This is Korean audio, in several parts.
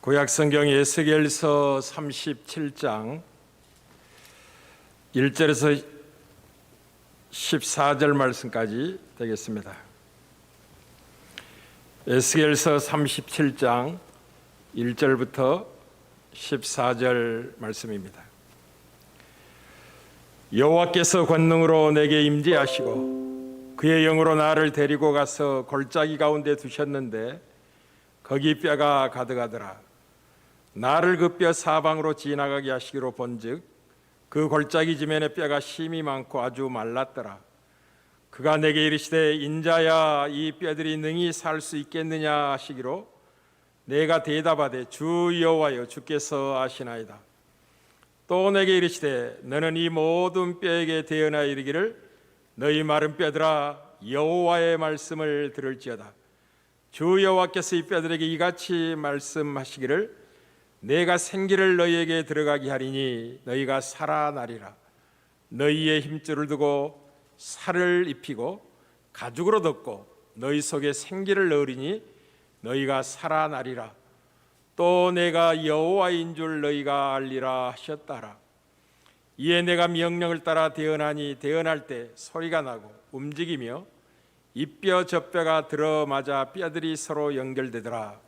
구약성경 에스겔서 37장 1절에서 14절 말씀까지 되겠습니다. 에스겔서 37장 1절부터 14절 말씀입니다. 여호와께서 권능으로 내게 임재하시고 그의 영으로 나를 데리고 가서 골짜기 가운데 두셨는데 거기 뼈가 가득하더라. 나를 그 뼈 사방으로 지나가게 하시기로 본즉 그 골짜기 지면에 뼈가 심이 많고 아주 말랐더라. 그가 내게 이르시되 인자야 이 뼈들이 능히 살 수 있겠느냐 하시기로 내가 대답하되 주 여호와여 주께서 아시나이다. 또 내게 이르시되 너는 이 모든 뼈에게 대언하여 이르기를 너희 마른 뼈들아 여호와의 말씀을 들을지어다. 주 여호와께서 이 뼈들에게 이같이 말씀하시기를 내가 생기를 너희에게 들어가게 하리니 너희가 살아나리라. 너희의 힘줄을 두고 살을 입히고 가죽으로 덮고 너희 속에 생기를 넣으리니 너희가 살아나리라. 또 내가 여호와인 줄 너희가 알리라 하셨더라. 이에 내가 명령을 따라 대언하니 대언할 때 소리가 나고 움직이며 이 뼈 저 뼈가 들어맞아 뼈들이 서로 연결되더라.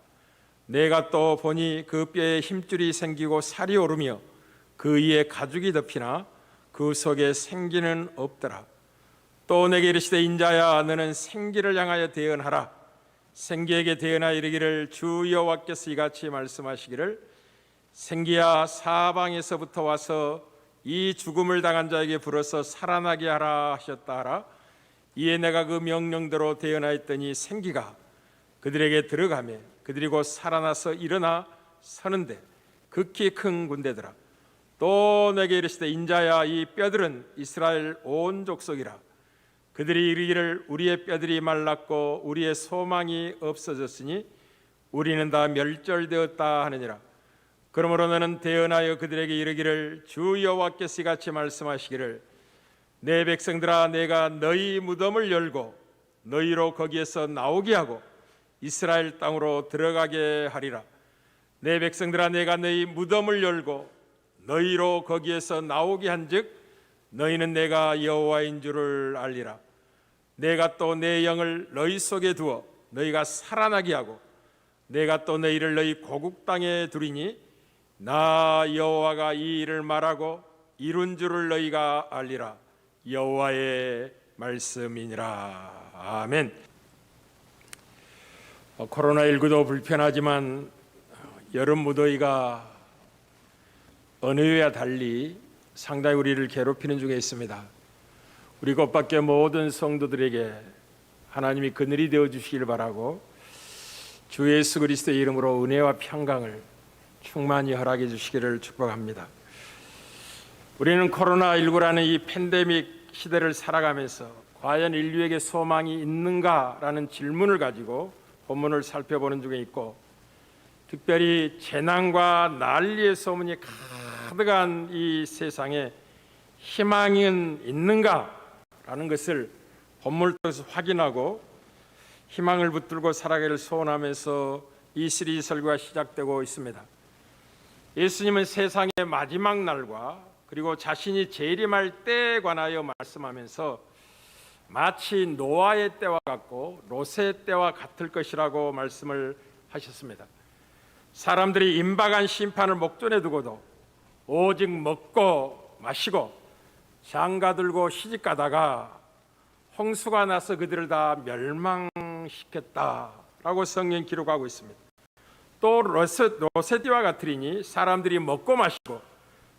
내가 또 보니 그 뼈에 힘줄이 생기고 살이 오르며 그 위에 가죽이 덮이나 그 속에 생기는 없더라. 또 내게 이르시되 인자야 너는 생기를 향하여 대언하라. 생기에게 대언하여 이르기를 주 여호와께서 이같이 말씀하시기를 생기야 사방에서부터 와서 이 죽음을 당한 자에게 불어서 살아나게 하라 하셨다 하라. 이에 내가 그 명령대로 대언하였더니 생기가 그들에게 들어가매 그들이 곧 살아나서 일어나 서는데 극히 큰 군대더라. 또 내게 이르시되 인자야 이 뼈들은 이스라엘 온 족속이라. 그들이 이르기를 우리의 뼈들이 말랐고 우리의 소망이 없어졌으니 우리는 다 멸절되었다 하느니라. 그러므로 너는 대언하여 그들에게 이르기를 주 여호와께서 이같이 말씀하시기를 내 백성들아 내가 너희 무덤을 열고 너희로 거기에서 나오게 하고 이스라엘 땅으로 들어가게 하리라. 내 백성들아 내가 너희 무덤을 열고 너희로 거기에서 나오게 한즉 너희는 내가 여호와인 줄을 알리라. 내가 또 내 영을 너희 속에 두어 너희가 살아나게 하고 내가 또 너희를 너희 고국 땅에 두리니 나 여호와가 이 일을 말하고 이룬 줄을 너희가 알리라. 여호와의 말씀이니라. 아멘. 코로나19도 불편하지만 여름 무더위가 어느 해와 달리 상당히 우리를 괴롭히는 중에 있습니다. 우리 곧밖에 모든 성도들에게 하나님이 그늘이 되어주시길 바라고 주 예수 그리스도의 이름으로 은혜와 평강을 충만히 허락해 주시기를 축복합니다. 우리는 코로나19라는 이 팬데믹 시대를 살아가면서 과연 인류에게 소망이 있는가라는 질문을 가지고 본문을 살펴보는 중에 있고 특별히 재난과 난리의 소문이 가득한 이 세상에 희망은 있는가라는 것을 본문을 통해서 확인하고 희망을 붙들고 살아가기를 소원하면서 이 시리즈 설교가 시작되고 있습니다. 예수님은 세상의 마지막 날과 그리고 자신이 재림할 때에 관하여 말씀하면서 마치 노아의 때와 같고 롯의 때와 같을 것이라고 말씀을 하셨습니다. 사람들이 임박한 심판을 목전에 두고도 오직 먹고 마시고 장가들고 시집가다가 홍수가 나서 그들을 다 멸망시켰다라고 성경 기록하고 있습니다. 또 롯의 때와 같으리니 사람들이 먹고 마시고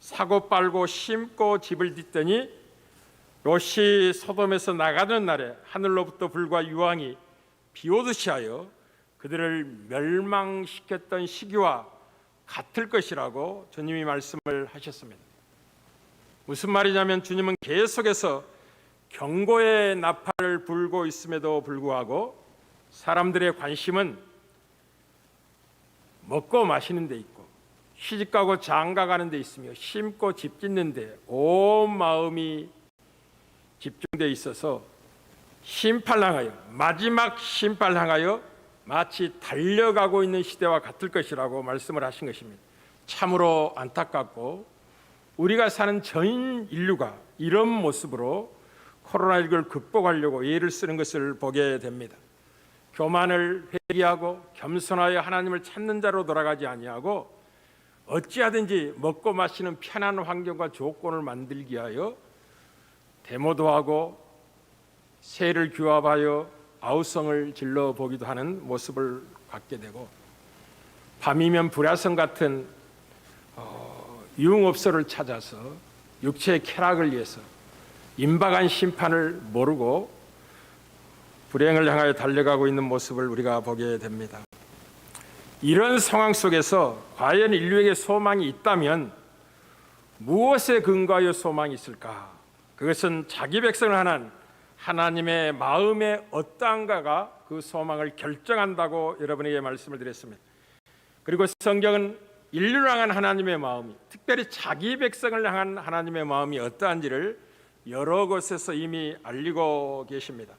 사고 팔고 심고 집을 짓더니 롯이 소돔에서 나가는 날에 하늘로부터 불과 유황이 비오듯이 하여 그들을 멸망시켰던 시기와 같을 것이라고 주님이 말씀을 하셨습니다. 무슨 말이냐면 주님은 계속해서 경고의 나팔을 불고 있음에도 불구하고 사람들의 관심은 먹고 마시는 데 있고 시집가고 장가가는 데 있으며 심고 집 짓는 데 온 마음이 집중되어 있어서 심판을 향하여 마지막 심판을 향하여 마치 달려가고 있는 시대와 같을 것이라고 말씀을 하신 것입니다. 참으로 안타깝고 우리가 사는 전 인류가 이런 모습으로 코로나19를 극복하려고 애를 쓰는 것을 보게 됩니다. 교만을 회개하고 겸손하여 하나님을 찾는 자로 돌아가지 아니하고 어찌하든지 먹고 마시는 편한 환경과 조건을 만들기 위하여 데모도 하고 새를 규합하여 아우성을 질러 보기도 하는 모습을 갖게 되고, 밤이면 불야성 같은 유흥업소를 찾아서 육체의 쾌락을 위해서 임박한 심판을 모르고 불행을 향하여 달려가고 있는 모습을 우리가 보게 됩니다. 이런 상황 속에서 과연 인류에게 소망이 있다면 무엇에 근거하여 소망이 있을까? 그것은 자기 백성을 향한 하나님의 마음의 어떠한가가 그 소망을 결정한다고 여러분에게 말씀을 드렸습니다. 그리고 성경은 인류를 향한 하나님의 마음이, 특별히 자기 백성을 향한 하나님의 마음이 어떠한지를 여러 곳에서 이미 알리고 계십니다.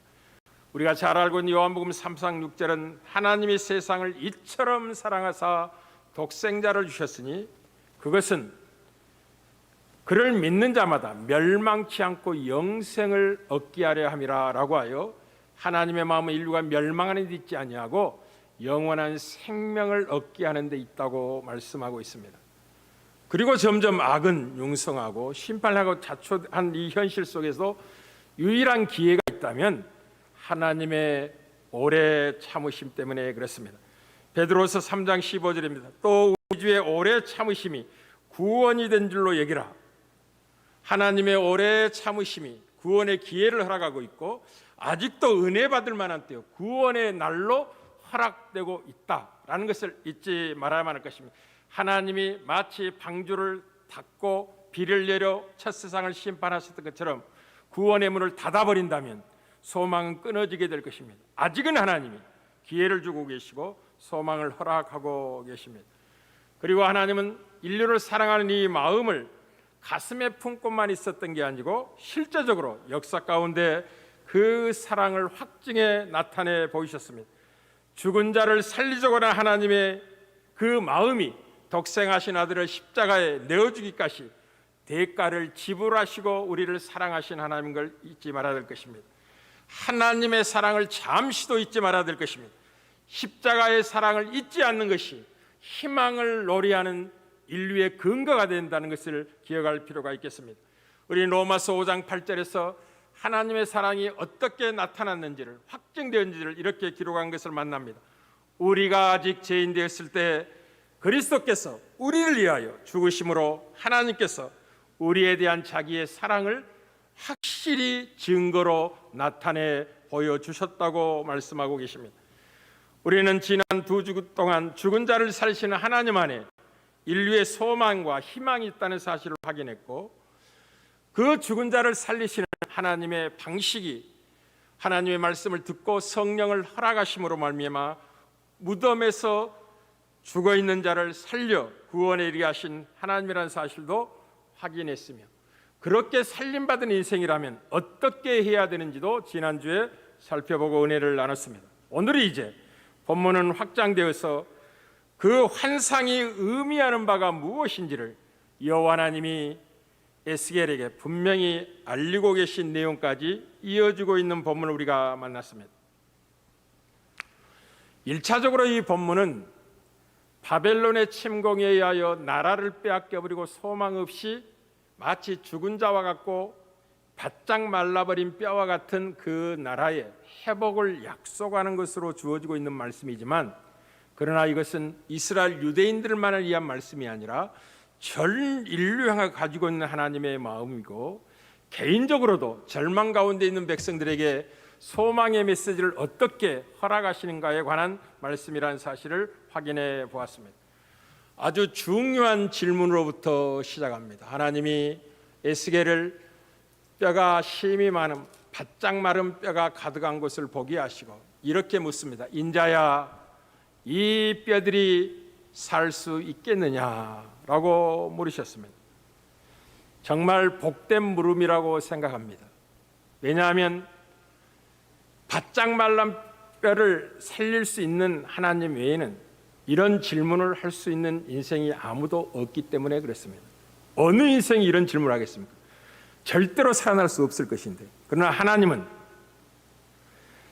우리가 잘 알고 있는 요한복음 3장 6절은 하나님이 세상을 이처럼 사랑하사 독생자를 주셨으니 그것은 그를 믿는 자마다 멸망치 않고 영생을 얻게 하려 함이라 라고 하여 하나님의 마음은 인류가 멸망하는 데 있지 아니하고 영원한 생명을 얻게 하는 데 있다고 말씀하고 있습니다. 그리고 점점 악은 융성하고 심판하고 자초한 이 현실 속에서 유일한 기회가 있다면 하나님의 오래 참으심 때문에 그렇습니다. 베드로서 3장 15절입니다. 또 우리 주의 오래 참으심이 구원이 된 줄로 여기라. 하나님의 오래 참으심이 구원의 기회를 허락하고 있고 아직도 은혜 받을 만한 때요, 구원의 날로 허락되고 있다라는 것을 잊지 말아야만 할 것입니다. 하나님이 마치 방주를 닫고 비를 내려 첫 세상을 심판하셨던 것처럼 구원의 문을 닫아버린다면 소망은 끊어지게 될 것입니다. 아직은 하나님이 기회를 주고 계시고 소망을 허락하고 계십니다. 그리고 하나님은 인류를 사랑하는 이 마음을 가슴에 품고만 있었던 게 아니고 실제적으로 역사 가운데 그 사랑을 확증해 나타내 보이셨습니다. 죽은 자를 살리자고 하는 하나님의 그 마음이 독생하신 아들을 십자가에 내어주기까지 대가를 지불하시고 우리를 사랑하신 하나님인 걸 잊지 말아야 될 것입니다. 하나님의 사랑을 잠시도 잊지 말아야 될 것입니다. 십자가의 사랑을 잊지 않는 것이 희망을 노래하는 인류의 근거가 된다는 것을 기억할 필요가 있겠습니다. 우리 로마서 5장 8절에서 하나님의 사랑이 어떻게 나타났는지를, 확증되었는지를 이렇게 기록한 것을 만납니다. 우리가 아직 죄인 되었을 때 그리스도께서 우리를 위하여 죽으심으로 하나님께서 우리에 대한 자기의 사랑을 확실히 증거로 나타내 보여주셨다고 말씀하고 계십니다. 우리는 지난 2주 동안 죽은 자를 살리시는 하나님 안에 인류의 소망과 희망이 있다는 사실을 확인했고, 그 죽은 자를 살리시는 하나님의 방식이 하나님의 말씀을 듣고 성령을 허락하심으로 말미암아 무덤에서 죽어있는 자를 살려 구원에 이르게 하신 하나님이라는 사실도 확인했으며, 그렇게 살림받은 인생이라면 어떻게 해야 되는지도 지난주에 살펴보고 은혜를 나눴습니다. 오늘이 이제 본문은 확장되어서 그 환상이 의미하는 바가 무엇인지를 여호와 하나님이 에스겔에게 분명히 알리고 계신 내용까지 이어지고 있는 본문을 우리가 만났습니다. 1차적으로 이 본문은 바벨론의 침공에 의하여 나라를 빼앗겨버리고 소망 없이 마치 죽은 자와 같고 바짝 말라버린 뼈와 같은 그 나라의 회복을 약속하는 것으로 주어지고 있는 말씀이지만, 그러나 이것은 이스라엘 유대인들만을 위한 말씀이 아니라 전 인류 향해 가지고 있는 하나님의 마음이고, 개인적으로도 절망 가운데 있는 백성들에게 소망의 메시지를 어떻게 허락하시는가에 관한 말씀이라는 사실을 확인해 보았습니다. 아주 중요한 질문으로부터 시작합니다. 하나님이 에스겔을 뼈가 심이 많은 바짝 마른 뼈가 가득한 곳을 보게 하시고 이렇게 묻습니다. 인자야, 이 뼈들이 살 수 있겠느냐라고 물으셨습니다. 정말 복된 물음이라고 생각합니다. 왜냐하면 바짝 말란 뼈를 살릴 수 있는 하나님 외에는 이런 질문을 할 수 있는 인생이 아무도 없기 때문에 그렇습니다. 어느 인생이 이런 질문을 하겠습니까? 절대로 살아날 수 없을 것인데, 그러나 하나님은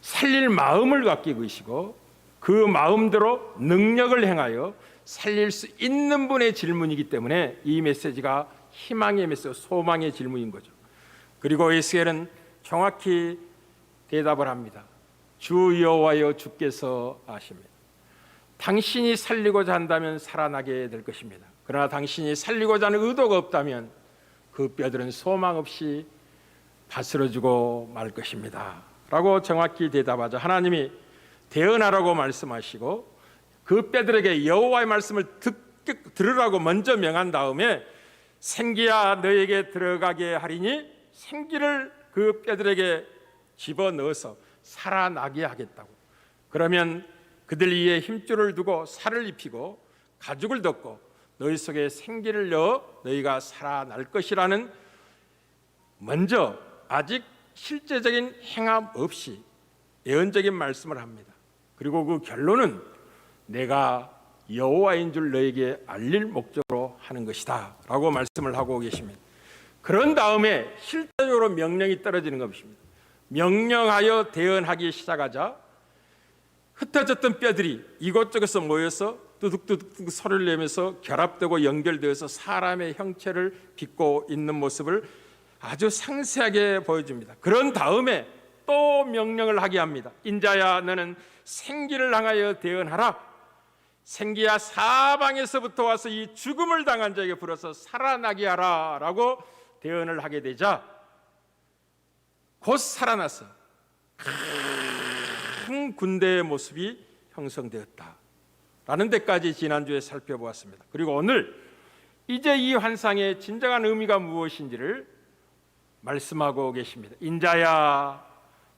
살릴 마음을 갖게 계시고 그 마음대로 능력을 행하여 살릴 수 있는 분의 질문이기 때문에 이 메시지가 희망의 메시지, 소망의 질문인 거죠. 그리고 에스겔은 정확히 대답을 합니다. 주 여호와여, 주께서 아십니다. 당신이 살리고자 한다면 살아나게 될 것입니다. 그러나 당신이 살리고자 하는 의도가 없다면 그 뼈들은 소망 없이 바스러지고 말 것입니다 라고 정확히 대답하자 하나님이 대언하라고 말씀하시고 그 뼈들에게 여호와의 말씀을 들으라고 먼저 명한 다음에 생기야 너에게 들어가게 하리니 생기를 그 뼈들에게 집어넣어서 살아나게 하겠다고. 그러면 그들 이에 힘줄을 두고 살을 입히고 가죽을 덮고 너희 속에 생기를 넣어 너희가 살아날 것이라는 먼저 아직 실제적인 행함 없이 예언적인 말씀을 합니다. 그리고 그 결론은 내가 여호와인 줄 너에게 알릴 목적으로 하는 것이다 라고 말씀을 하고 계십니다. 그런 다음에 실제적으로 명령이 떨어지는 것입니다. 명령하여 대언하기 시작하자 흩어졌던 뼈들이 이곳저곳에서 모여서 뚜둑뚜둑 소리를 내면서 결합되고 연결되어서 사람의 형체를 빚고 있는 모습을 아주 상세하게 보여줍니다. 그런 다음에 또 명령을 하게 합니다. 인자야 너는 생기를 향하여 대언하라. 생기야 사방에서부터 와서 이 죽음을 당한 자에게 불어서 살아나게 하라 라고 대언을 하게 되자 곧 살아나서 큰 군대의 모습이 형성되었다라는 데까지 지난주에 살펴보았습니다. 그리고 오늘 이제 이 환상의 진정한 의미가 무엇인지를 말씀하고 계십니다. 인자야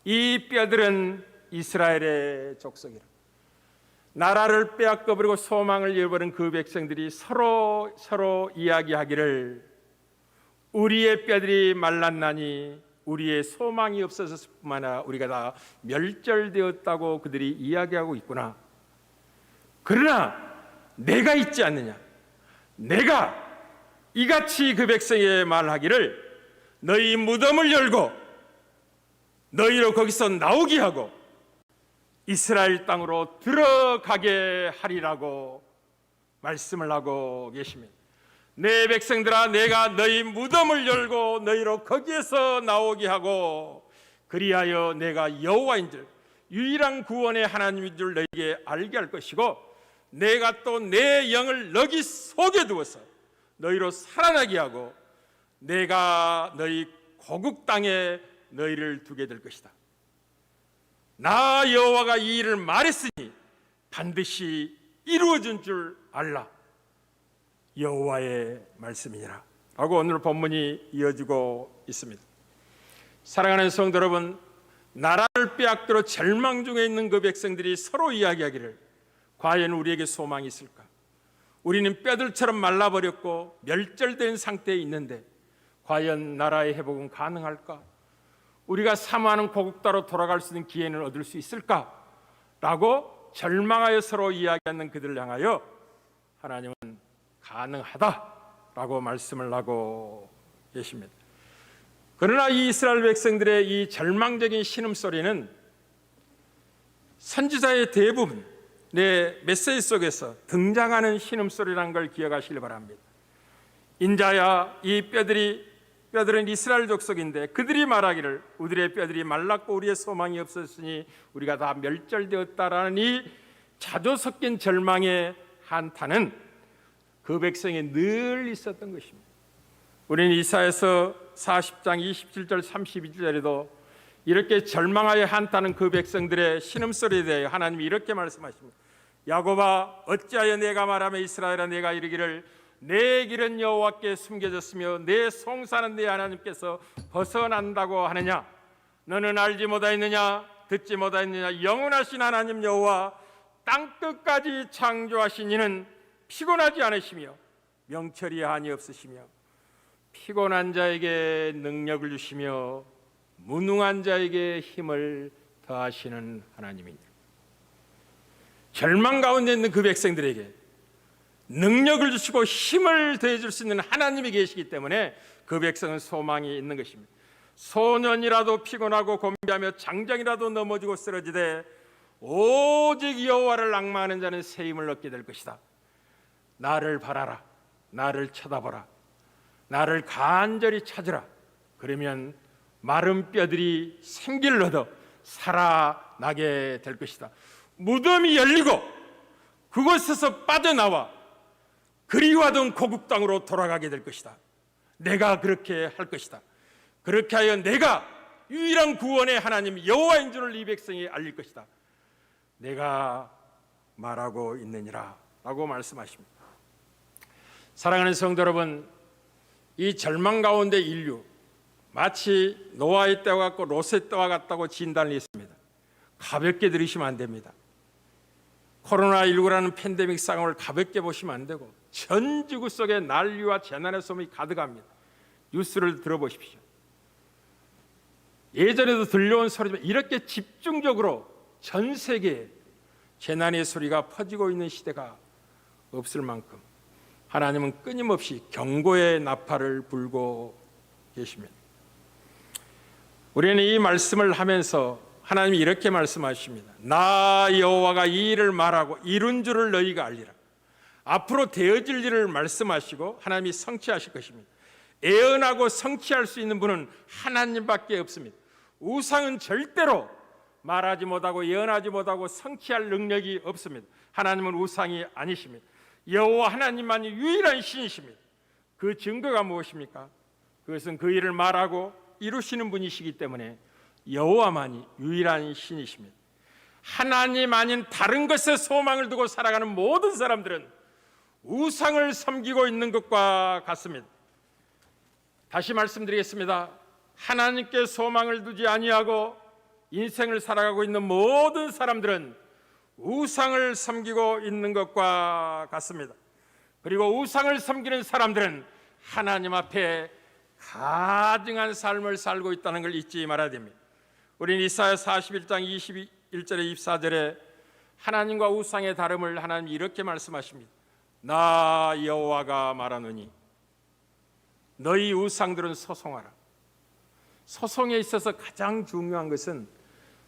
이 뼈들은 이스라엘의 족속이라. 나라를 빼앗겨버리고 소망을 잃어버린 그 백성들이 서로 이야기하기를 우리의 뼈들이 말랐나니 우리의 소망이 없어졌을 뿐만 아니라 우리가 다 멸절되었다고 그들이 이야기하고 있구나. 그러나 내가 있지 않느냐. 내가 이같이 그 백성에게 말하기를 너희 무덤을 열고 너희로 거기서 나오게 하고 이스라엘 땅으로 들어가게 하리라고 말씀을 하고 계십니다. 내 백성들아 내가 너희 무덤을 열고 너희로 거기에서 나오게 하고 그리하여 내가 여호와인 줄 유일한 구원의 하나님인 줄 너희에게 알게 할 것이고 내가 또 내 영을 너희 속에 두어서 너희로 살아나게 하고 내가 너희 고국 땅에 너희를 두게 될 것이다. 나 여호와가 이 일을 말했으니 반드시 이루어진 줄 알라. 여호와의 말씀이니라 라고 오늘 본문이 이어지고 있습니다. 사랑하는 성도 여러분, 나라를 빼앗기로 절망 중에 있는 그 백성들이 서로 이야기하기를 과연 우리에게 소망이 있을까? 우리는 뼈들처럼 말라버렸고 멸절된 상태에 있는데 과연 나라의 회복은 가능할까? 우리가 사모하는 고국가로 돌아갈 수 있는 기회는 얻을 수 있을까? 라고 절망하여 서로 이야기하는 그들을 향하여 하나님은 가능하다라고 말씀을 하고 계십니다. 그러나 이 이스라엘 백성들의 이 절망적인 신음소리는 선지자의 대부분 내 메시지 속에서 등장하는 신음소리라는 걸 기억하시길 바랍니다. 인자야 이 뼈들은 이스라엘 족속인데 그들이 말하기를 우리의 뼈들이 말랐고 우리의 소망이 없었으니 우리가 다 멸절되었다라는 이 자조 섞인 절망의 한탄은 그 백성에 늘 있었던 것입니다. 우리는 이사야서 40장 27절 32절에도 이렇게 절망하여 한탄하는 그 백성들의 신음소리에 대해 하나님이 이렇게 말씀하십니다. 야곱아 어찌하여 내가 말하며 이스라엘아 내가 이르기를 내 길은 여호와께 숨겨졌으며 내 송사는 내 하나님께서 벗어난다고 하느냐. 너는 알지 못하였느냐 듣지 못하였느냐. 영원하신 하나님 여호와 땅끝까지 창조하신 이는 피곤하지 않으시며 명철이 한이 없으시며 피곤한 자에게 능력을 주시며 무능한 자에게 힘을 더하시는 하나님이니라. 절망 가운데 있는 그 백성들에게 능력을 주시고 힘을 더해줄 수 있는 하나님이 계시기 때문에 그 백성은 소망이 있는 것입니다. 소년이라도 피곤하고 곤비하며 장정이라도 넘어지고 쓰러지되 오직 여호와를 앙망하는 자는 새 힘을 얻게 될 것이다. 나를 바라라, 나를 쳐다보라, 나를 간절히 찾으라. 그러면 마른 뼈들이 생기를 얻어 살아나게 될 것이다. 무덤이 열리고 그곳에서 빠져나와 그리워하던 고국 땅으로 돌아가게 될 것이다. 내가 그렇게 할 것이다. 그렇게 하여 내가 유일한 구원의 하나님 여호와인 줄을 이 백성이 알릴 것이다. 내가 말하고 있느니라 라고 말씀하십니다. 사랑하는 성도 여러분, 이 절망 가운데 인류, 마치 노아의 때와 같고 롯의 때와 같다고 진단을 했습니다. 가볍게 들으시면 안 됩니다. 코로나19라는 팬데믹 상황을 가볍게 보시면 안 되고 전 지구 속에 난리와 재난의 소문이 가득합니다. 뉴스를 들어보십시오. 예전에도 들려온 소리지만 이렇게 집중적으로 전 세계에 재난의 소리가 퍼지고 있는 시대가 없을 만큼 하나님은 끊임없이 경고의 나팔을 불고 계십니다. 우리는 이 말씀을 하면서 하나님이 이렇게 말씀하십니다. 나 여호와가 이 일을 말하고 이룬 줄을 너희가 알리라. 앞으로 되어질 일을 말씀하시고 하나님이 성취하실 것입니다. 예언하고 성취할 수 있는 분은 하나님밖에 없습니다. 우상은 절대로 말하지 못하고 예언하지 못하고 성취할 능력이 없습니다. 하나님은 우상이 아니십니다. 여호와 하나님만이 유일한 신이십니다. 그 증거가 무엇입니까? 그것은 그 일을 말하고 이루시는 분이시기 때문에 여호와만이 유일한 신이십니다. 하나님 아닌 다른 것에 소망을 두고 살아가는 모든 사람들은 우상을 섬기고 있는 것과 같습니다. 다시 말씀드리겠습니다. 하나님께 소망을 두지 아니하고 인생을 살아가고 있는 모든 사람들은 우상을 섬기고 있는 것과 같습니다. 그리고 우상을 섬기는 사람들은 하나님 앞에 가증한 삶을 살고 있다는 걸 잊지 말아야 됩니다. 우리는 이사야 41장 21절에 24절에 하나님과 우상의 다름을 하나님이 이렇게 말씀하십니다. 나 여호와가 말하노니 너희 우상들은 소송하라. 소송에 있어서 가장 중요한 것은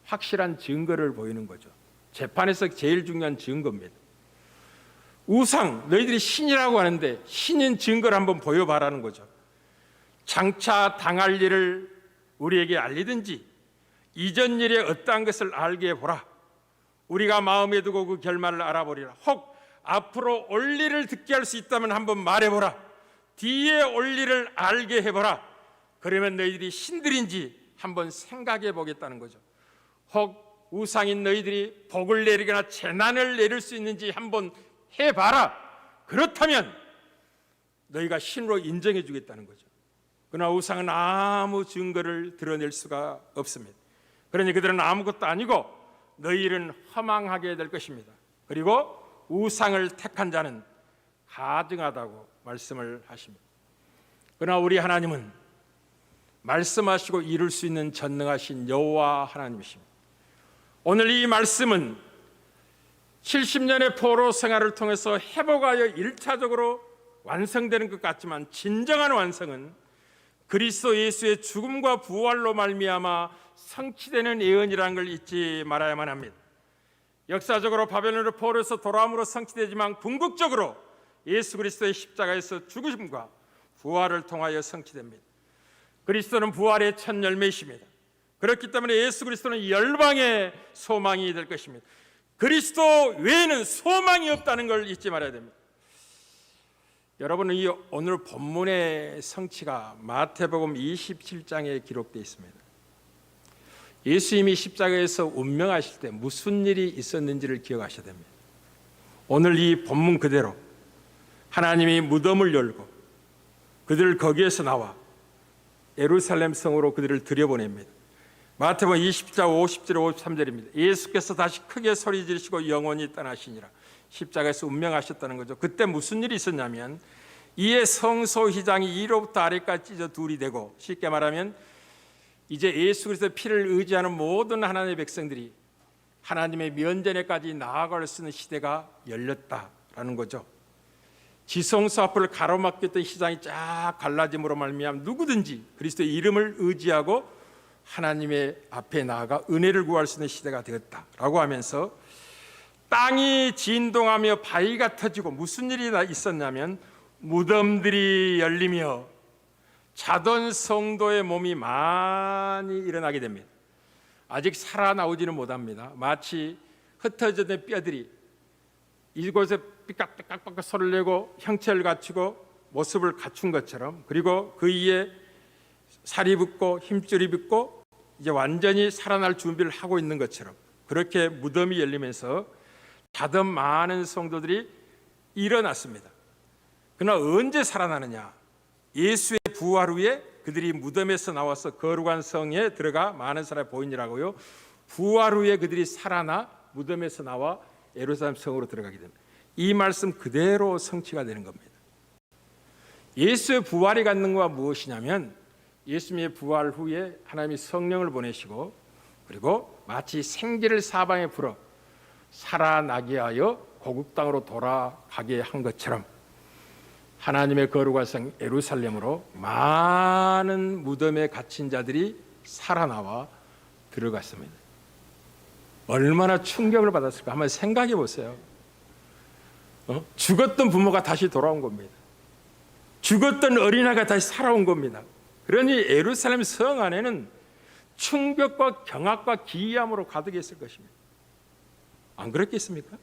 확실한 증거를 보이는 거죠. 재판에서 제일 중요한 증거입니다. 우상, 너희들이 신이라고 하는데 신인 증거를 한번 보여봐라는 거죠. 장차 당할 일을 우리에게 알리든지 이전 일에 어떠한 것을 알게 해보라. 우리가 마음에 두고 그 결말을 알아보리라. 혹 앞으로 올 일을 듣게 할 수 있다면 한번 말해보라. 뒤에 올 일을 알게 해보라. 그러면 너희들이 신들인지 한번 생각해 보겠다는 거죠. 혹 우상인 너희들이 복을 내리거나 재난을 내릴 수 있는지 한번 해봐라. 그렇다면 너희가 신으로 인정해 주겠다는 거죠. 그러나 우상은 아무 증거를 드러낼 수가 없습니다. 그러니 그들은 아무것도 아니고 너희 일은 허망하게 될 것입니다. 그리고 우상을 택한 자는 가증하다고 말씀을 하십니다. 그러나 우리 하나님은 말씀하시고 이룰 수 있는 전능하신 여호와 하나님이십니다. 오늘 이 말씀은 70년의 포로 생활을 통해서 회복하여 1차적으로 완성되는 것 같지만 진정한 완성은 그리스도 예수의 죽음과 부활로 말미암아 성취되는 예언이라는 걸 잊지 말아야만 합니다. 역사적으로 바벨론의 포로에서 돌아옴으로 성취되지만 궁극적으로 예수 그리스도의 십자가에서 죽으심과 부활을 통하여 성취됩니다. 그리스도는 부활의 첫 열매이십니다. 그렇기 때문에 예수 그리스도는 열방의 소망이 될 것입니다. 그리스도 외에는 소망이 없다는 걸 잊지 말아야 됩니다. 여러분은 이 오늘 본문의 성취가 마태복음 27장에 기록되어 있습니다. 예수님이 십자가에서 운명하실 때 무슨 일이 있었는지를 기억하셔야 됩니다. 오늘 이 본문 그대로 하나님이 무덤을 열고 그들을 거기에서 나와 예루살렘 성으로 그들을 들여보냅니다. 마태복음 20장 50절 53절입니다. 예수께서 다시 크게 소리 지르시고 영원히 떠나시니라. 십자가에서 운명하셨다는 거죠. 그때 무슨 일이 있었냐면 이에 성소휘장이 위로부터 아래까지 찢어 둘이 되고, 쉽게 말하면 이제 예수 그리스도의 피를 의지하는 모든 하나님의 백성들이 하나님의 면전에까지 나아갈 수 있는 시대가 열렸다라는 거죠. 지성소 앞을 가로막혔던 시장이 쫙 갈라짐으로 말미암아 누구든지 그리스도의 이름을 의지하고 하나님의 앞에 나아가 은혜를 구할 수 있는 시대가 되었다라고 하면서 땅이 진동하며 바위가 터지고 무슨 일이 있었냐면 무덤들이 열리며 자던 성도의 몸이 많이 일어나게 됩니다. 아직 살아나오지는 못합니다. 마치 흩어졌던 뼈들이 이곳에 삐깍삐깍 소리를 내고 형체를 갖추고 모습을 갖춘 것처럼, 그리고 그 위에 살이 붙고 힘줄이 붙고 이제 완전히 살아날 준비를 하고 있는 것처럼 그렇게 무덤이 열리면서 자던 많은 성도들이 일어났습니다. 그러나 언제 살아나느냐? 예수의 부활 후에 그들이 무덤에서 나와서 거룩한 성에 들어가 많은 사람이 보이니라고요. 부활 후에 그들이 살아나 무덤에서 나와 예루살렘 성으로 들어가게 됩니다. 이 말씀 그대로 성취가 되는 겁니다. 예수의 부활이 갖는 것은 무엇이냐면 예수님의 부활 후에 하나님이 성령을 보내시고 그리고 마치 생기를 사방에 불어 살아나게 하여 고국 땅으로 돌아가게 한 것처럼 하나님의 거룩한 성 예루살렘으로 많은 무덤에 갇힌 자들이 살아나와 들어갔습니다. 얼마나 충격을 받았을까 한번 생각해 보세요. 죽었던 부모가 다시 돌아온 겁니다. 죽었던 어린아이가 다시 살아온 겁니다. 그러니 예루살렘 성 안에는 충격과 경악과 기이함으로 가득했을 것입니다. 안 그렇겠습니까?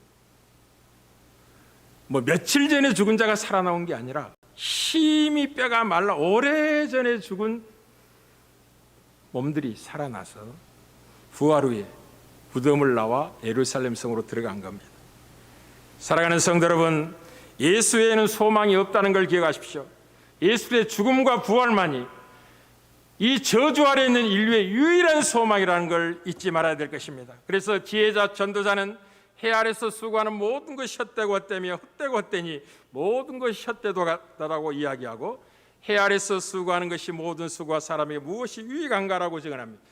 뭐 며칠 전에 죽은 자가 살아나온 게 아니라 심히 뼈가 말라 오래전에 죽은 몸들이 살아나서 부활 후에 무덤을 나와 예루살렘 성으로 들어간 겁니다. 사랑하는 성도 여러분, 예수에는 소망이 없다는 걸 기억하십시오. 예수의 죽음과 부활만이 이 저주 아래 있는 인류의 유일한 소망이라는 걸 잊지 말아야 될 것입니다. 그래서 지혜자 전도자는 해 아래서 수고하는 모든 것이 헛되고 헛되며 헛되고 헛되니 모든 것이 헛되도다라고 이야기하고, 해 아래서 수고하는 것이 모든 수고와 사람에게 무엇이 유익한가라고 증언합니다.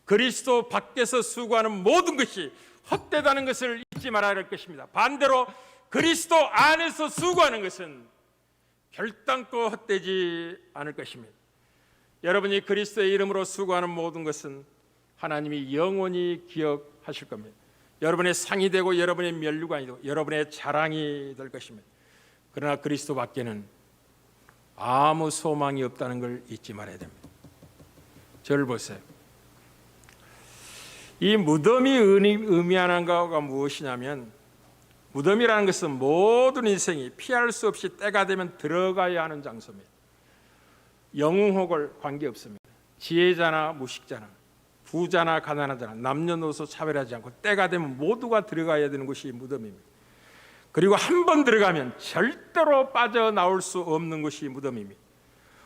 그리스도 밖에서 수고하는 모든 것이 헛되다는 것을 잊지 말아야 할 것입니다. 반대로 그리스도 안에서 수고하는 것은 결단코 헛되지 않을 것입니다. 여러분이 그리스도의 이름으로 수고하는 모든 것은 하나님이 영원히 기억하실 겁니다. 여러분의 상이 되고 여러분의 면류관이 되고 여러분의 자랑이 될 것입니다. 그러나 그리스도 밖에는 아무 소망이 없다는 걸 잊지 말아야 됩니다. 저를 보세요. 이 무덤이 의미하는 것가 무엇이냐면, 무덤이라는 것은 모든 인생이 피할 수 없이 때가 되면 들어가야 하는 장소입니다. 영웅호걸 관계없습니다. 지혜자나 무식자나 부자나 가난하자나 남녀노소 차별하지 않고 때가 되면 모두가 들어가야 되는 곳이 무덤입니다. 그리고 한 번 들어가면 절대로 빠져나올 수 없는 곳이 무덤입니다.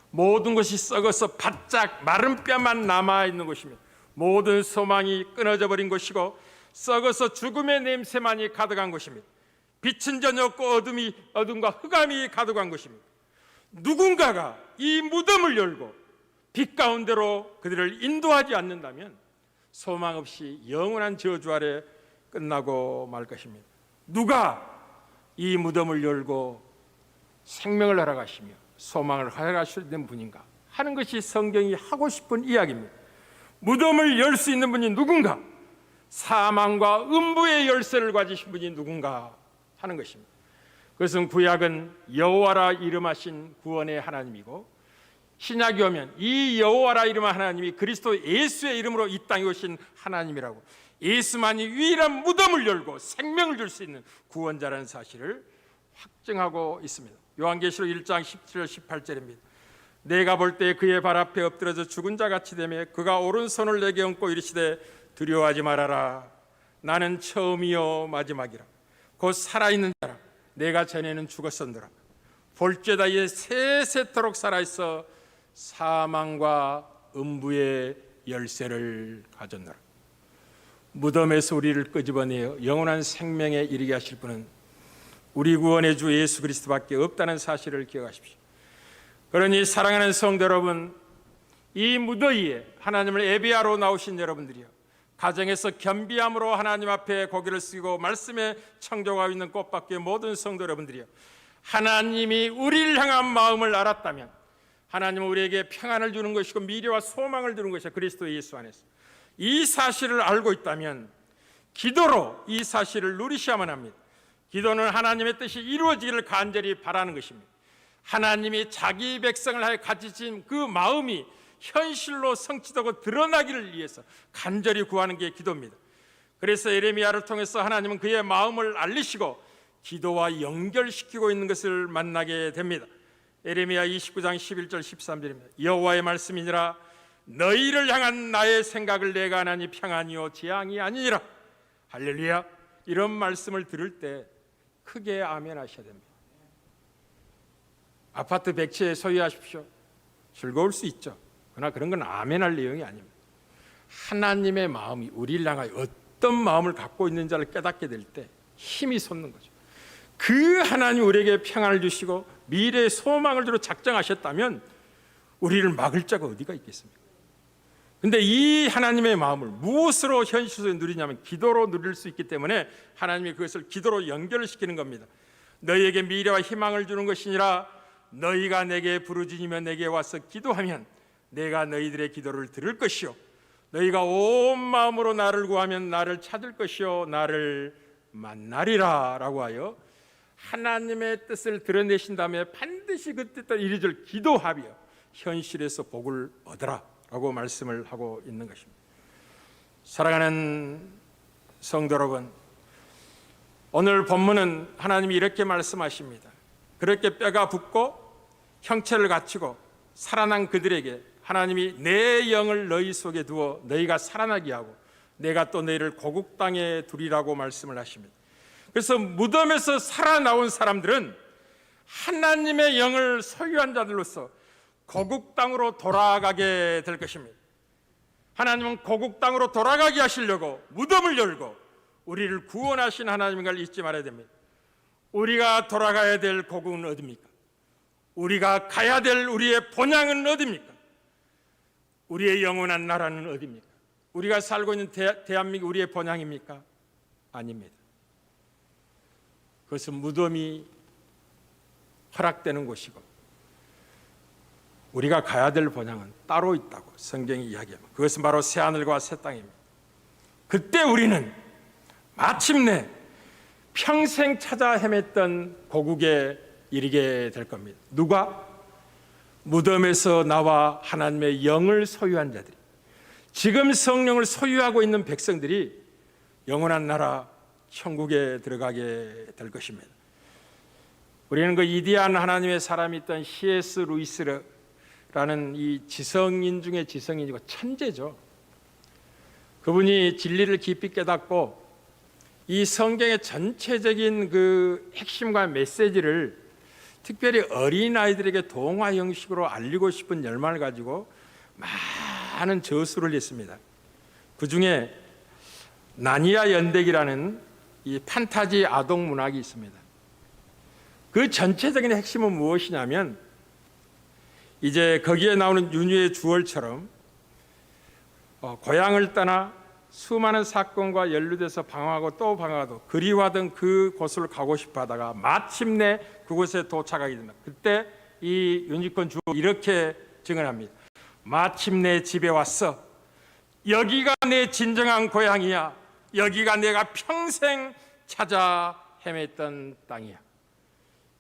모든 것이 썩어서 바짝 마른 뼈만 남아있는 곳입니다. 모든 소망이 끊어져 버린 곳이고 썩어서 죽음의 냄새만이 가득한 곳입니다. 빛은 전혀 없고 어둠과 흑암이 가득한 곳입니다. 누군가가 이 무덤을 열고 빛 가운데로 그들을 인도하지 않는다면 소망 없이 영원한 저주 아래 끝나고 말 것입니다. 누가 이 무덤을 열고 생명을 허락하시며 소망을 허락하실 수 있는 분인가 하는 것이 성경이 하고 싶은 이야기입니다. 무덤을 열 수 있는 분이 누군가, 사망과 음부의 열쇠를 가지신 분이 누군가 하는 것입니다. 그것은 구약은 여호와라 이름하신 구원의 하나님이고, 신약이 오면 이 여호와라 이름한 하나님이 그리스도 예수의 이름으로 이 땅에 오신 하나님이라고, 예수만이 유일한 무덤을 열고 생명을 줄 수 있는 구원자라는 사실을 확증하고 있습니다. 요한계시록 1장 17절 18절입니다. 내가 볼 때 그의 발 앞에 엎드려져 죽은 자같이 되며 그가 오른손을 내게 얹고 이르시되 두려워하지 말아라. 나는 처음이요 마지막이라. 곧 살아있는 자라. 내가 전에는 죽었었노라. 볼죄다 이에 세세토록 살아있어 사망과 음부의 열쇠를 가졌노라. 무덤에서 우리를 끄집어내어 영원한 생명에 이르게 하실 분은 우리 구원의 주 예수 그리스도밖에 없다는 사실을 기억하십시오. 그러니 사랑하는 성도 여러분, 이 무더위에 하나님을 예배하러 나오신 여러분들이여, 가정에서 겸비함으로 하나님 앞에 고개를 숙이고 말씀에 청조하고 있는 꽃밖에 모든 성도 여러분들이요, 하나님이 우리를 향한 마음을 알았다면 하나님은 우리에게 평안을 주는 것이고 미래와 소망을 주는 것이야. 그리스도 예수 안에서 이 사실을 알고 있다면 기도로 이 사실을 누리셔야만 합니다. 기도는 하나님의 뜻이 이루어지기를 간절히 바라는 것입니다. 하나님이 자기 백성을 하여 가지신 그 마음이 현실로 성취되고 드러나기를 위해서 간절히 구하는 게 기도입니다. 그래서 예레미야를 통해서 하나님은 그의 마음을 알리시고 기도와 연결시키고 있는 것을 만나게 됩니다. 예레미야 29장 11절 13절입니다. 여호와의 말씀이니라 너희를 향한 나의 생각을 내가 하나니 평안이요 재앙이 아니니라. 할렐루야. 이런 말씀을 들을 때 크게 아멘 하셔야 됩니다. 아파트 100채 소유하십시오. 즐거울 수 있죠. 그러나 그런 건 아멘할 내용이 아닙니다. 하나님의 마음이 우리를 향하여 어떤 마음을 갖고 있는지를 깨닫게 될 때 힘이 솟는 거죠. 그 하나님 우리에게 평안을 주시고 미래의 소망을 주로 작정하셨다면 우리를 막을 자가 어디가 있겠습니까? 근데 이 하나님의 마음을 무엇으로 현실에서 누리냐면 기도로 누릴 수 있기 때문에 하나님이 그것을 기도로 연결시키는 겁니다. 너희에게 미래와 희망을 주는 것이니라. 너희가 내게 부르짖으며 내게 와서 기도하면 내가 너희들의 기도를 들을 것이요 너희가 온 마음으로 나를 구하면 나를 찾을 것이요 나를 만나리라 라고 하여 하나님의 뜻을 드러내신 다음에 반드시 그 뜻을 이루어질 기도하며 현실에서 복을 얻으라 라고 말씀을 하고 있는 것입니다. 사랑하는 성도 여러분, 오늘 본문은 하나님이 이렇게 말씀하십니다. 그렇게 뼈가 붙고 형체를 갖추고 살아난 그들에게 하나님이 내 영을 너희 속에 두어 너희가 살아나게 하고 내가 또 너희를 고국 땅에 두리라고 말씀을 하십니다. 그래서 무덤에서 살아나온 사람들은 하나님의 영을 소유한 자들로서 고국 땅으로 돌아가게 될 것입니다. 하나님은 고국 땅으로 돌아가게 하시려고 무덤을 열고 우리를 구원하신 하나님인 걸 잊지 말아야 됩니다. 우리가 돌아가야 될 고국은 어디입니까? 우리가 가야 될 우리의 본향은 어디입니까? 우리의 영원한 나라는 어디입니까? 우리가 살고 있는 대한민국 우리의 본향입니까? 아닙니다. 그것은 무덤이 허락되는 곳이고 우리가 가야 될 본향은 따로 있다고 성경이 이야기합니다. 그것은 바로 새하늘과 새 땅입니다. 그때 우리는 마침내 평생 찾아 헤맸던 고국에 이르게 될 겁니다. 누가? 무덤에서 나와 하나님의 영을 소유한 자들이, 지금 성령을 소유하고 있는 백성들이 영원한 나라 천국에 들어가게 될 것입니다. 우리는 그 위대한 하나님의 사람이 있던 C.S. 루이스라는 이 지성인 중에 지성인이고 천재죠. 그분이 진리를 깊이 깨닫고 이 성경의 전체적인 그 핵심과 메시지를 특별히 어린아이들에게 동화 형식으로 알리고 싶은 열망을 가지고 많은 저수를 했습니다. 그 중에 나니아 연대기라는 이 판타지 아동 문학이 있습니다. 그 전체적인 핵심은 무엇이냐면 이제 거기에 나오는 윤유의 주월처럼 고향을 떠나 수많은 사건과 연루돼서 방황하고 또 방황하도 그리워하던 그 곳을 가고 싶어 하다가 마침내 그곳에 도착하게 됩니다. 그때 이 윤유권 주 이렇게 증언합니다. 마침내 집에 왔어. 여기가 내 진정한 고향이야. 여기가 내가 평생 찾아 헤맸던 땅이야.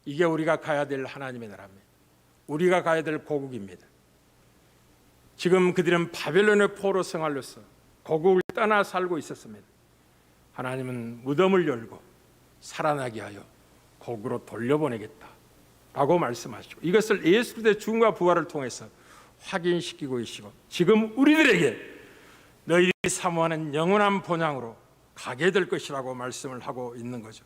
이게 우리가 가야 될 하나님의 나라입니다. 우리가 가야 될 고국입니다. 지금 그들은 바벨론의 포로 생활로서 고국을 떠나 살고 있었습니다. 하나님은 무덤을 열고 살아나게 하여 고국으로 돌려보내겠다 라고 말씀하시고 이것을 예수 그리스도의 죽음과 부활을 통해서 확인시키고 계시고 지금 우리들에게 너희들이 사모하는 영원한 본향으로 가게 될 것이라고 말씀을 하고 있는 거죠.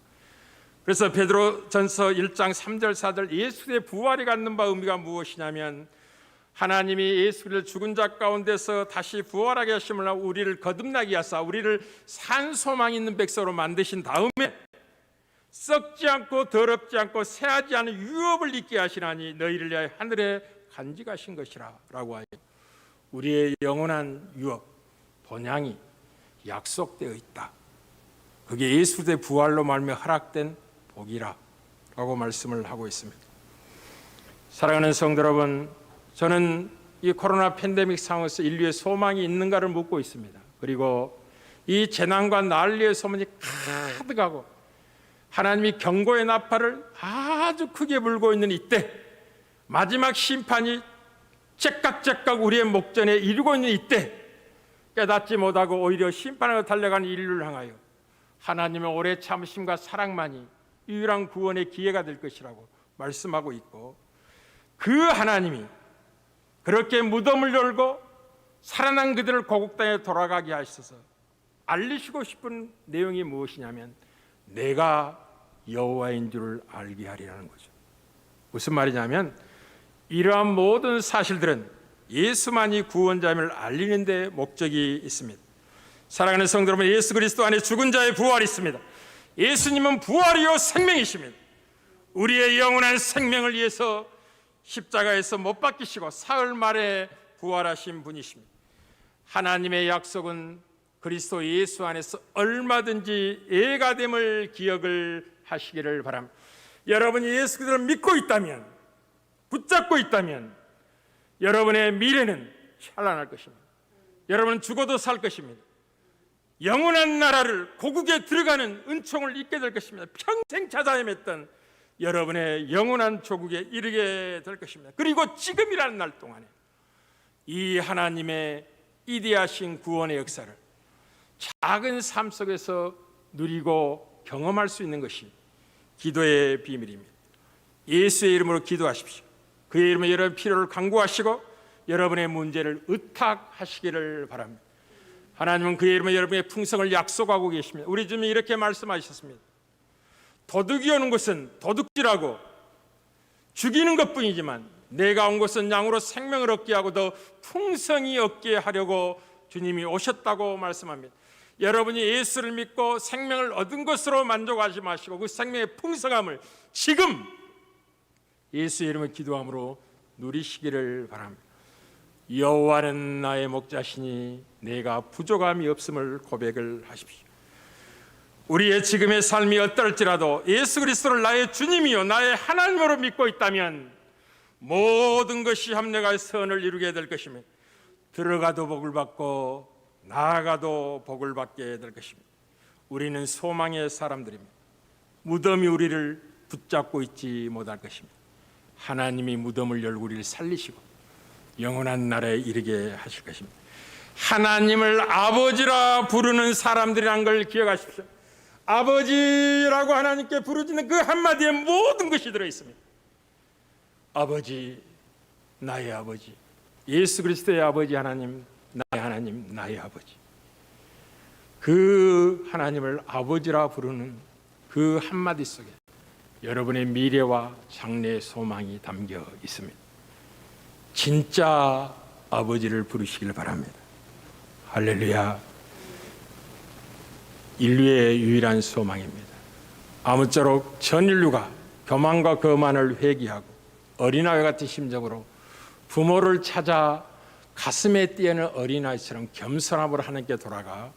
그래서 베드로전서 1장 3절 4절 예수의 부활이 갖는 바 의미가 무엇이냐면 하나님이 예수를 죽은 자 가운데서 다시 부활하게 하심을 하고 우리를 거듭나게 하사 우리를 산 소망 있는 백성으로 만드신 다음에 썩지 않고 더럽지 않고 새하지 않은 유업을 있게 하시나니 너희를 위하여 하늘에 간직하신 것이라 라고 하여 우리의 영원한 유업, 본향이 약속되어 있다. 그게 예수 그리스도의 부활로 말미암아 허락된 복이라 라고 말씀을 하고 있습니다. 사랑하는 성도 여러분, 저는 이 코로나 팬데믹 상황에서 인류의 소망이 있는가를 묻고 있습니다. 그리고 이 재난과 난리의 소문이 가득하고 하나님이 경고의 나팔을 아주 크게 불고 있는 이때, 마지막 심판이 째깍째깍 우리의 목전에 이르고 있는 이때, 깨닫지 못하고 오히려 심판으로 달려가는 인류를 향하여 하나님의 오래 참으심과 사랑만이 유일한 구원의 기회가 될 것이라고 말씀하고 있고, 그 하나님이 그렇게 무덤을 열고 살아난 그들을 고국 땅에 돌아가게 하셔서 알리시고 싶은 내용이 무엇이냐면, 내가 여호와인 줄을 알게 하리라는 거죠. 무슨 말이냐면, 이러한 모든 사실들은 예수만이 구원자임을 알리는 데 목적이 있습니다. 사랑하는 성도 여러분, 예수 그리스도 안에 죽은 자의 부활이 있습니다. 예수님은 부활이요 생명이십니다. 우리의 영원한 생명을 위해서 십자가에서 못 박히시고 사흘 만에 부활하신 분이십니다. 하나님의 약속은 그리스도 예수 안에서 얼마든지 예가됨을 기억을 하시기를 바랍니다. 여러분이 예수 그리스도를 믿고 있다면, 붙잡고 있다면 여러분의 미래는 찬란할 것입니다. 여러분은 죽어도 살 것입니다. 영원한 나라를, 고국에 들어가는 은총을 잊게 될 것입니다. 평생 찾아 헤맸던 여러분의 영원한 조국에 이르게 될 것입니다. 그리고 지금이라는 날 동안에 이 하나님의 이디하신 구원의 역사를 작은 삶 속에서 누리고 경험할 수 있는 것이 기도의 비밀입니다. 예수의 이름으로 기도하십시오. 그의 이름으로 여러분의 필요를 간구하시고 여러분의 문제를 의탁하시기를 바랍니다. 하나님은 그의 이름으로 여러분의 풍성을 약속하고 계십니다. 우리 주님이 이렇게 말씀하셨습니다. 도둑이 오는 것은 도둑질하고 죽이는 것뿐이지만 내가 온 것은 양으로 생명을 얻게 하고 더 풍성히 얻게 하려고 주님이 오셨다고 말씀합니다. 여러분이 예수를 믿고 생명을 얻은 것으로 만족하지 마시고 그 생명의 풍성함을 지금 예수의 이름을 기도함으로 누리시기를 바랍니다. 여호와는 나의 목자시니 내가 부족함이 없음을 고백을 하십시오. 우리의 지금의 삶이 어떨지라도 예수 그리스도를 나의 주님이요 나의 하나님으로 믿고 있다면 모든 것이 합력하여 선을 이루게 될 것입니다. 들어가도 복을 받고 나아가도 복을 받게 될 것입니다. 우리는 소망의 사람들입니다. 무덤이 우리를 붙잡고 있지 못할 것입니다. 하나님이 무덤을 열고 우리를 살리시고 영원한 나라에 이르게 하실 것입니다. 하나님을 아버지라 부르는 사람들이라는 걸 기억하십시오. 아버지라고 하나님께 부르짖는 그 한마디에 모든 것이 들어있습니다. 아버지, 나의 아버지, 예수 그리스도의 아버지 하나님, 나의 하나님, 나의 아버지. 그 하나님을 아버지라 부르는 그 한마디 속에 여러분의 미래와 장래의 소망이 담겨 있습니다. 진짜 아버지를 부르시길 바랍니다. 할렐루야. 인류의 유일한 소망입니다. 아무쪼록 전 인류가 교만과 거만을 회개하고 어린아이 같은 심정으로 부모를 찾아 가슴에 뛰는 어린아이처럼 겸손함으로 하나님께 돌아가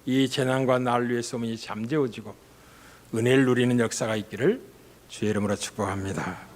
이 재난과 난리의 소문이 잠재워지고 은혜를 누리는 역사가 있기를 주의 이름으로 축복합니다.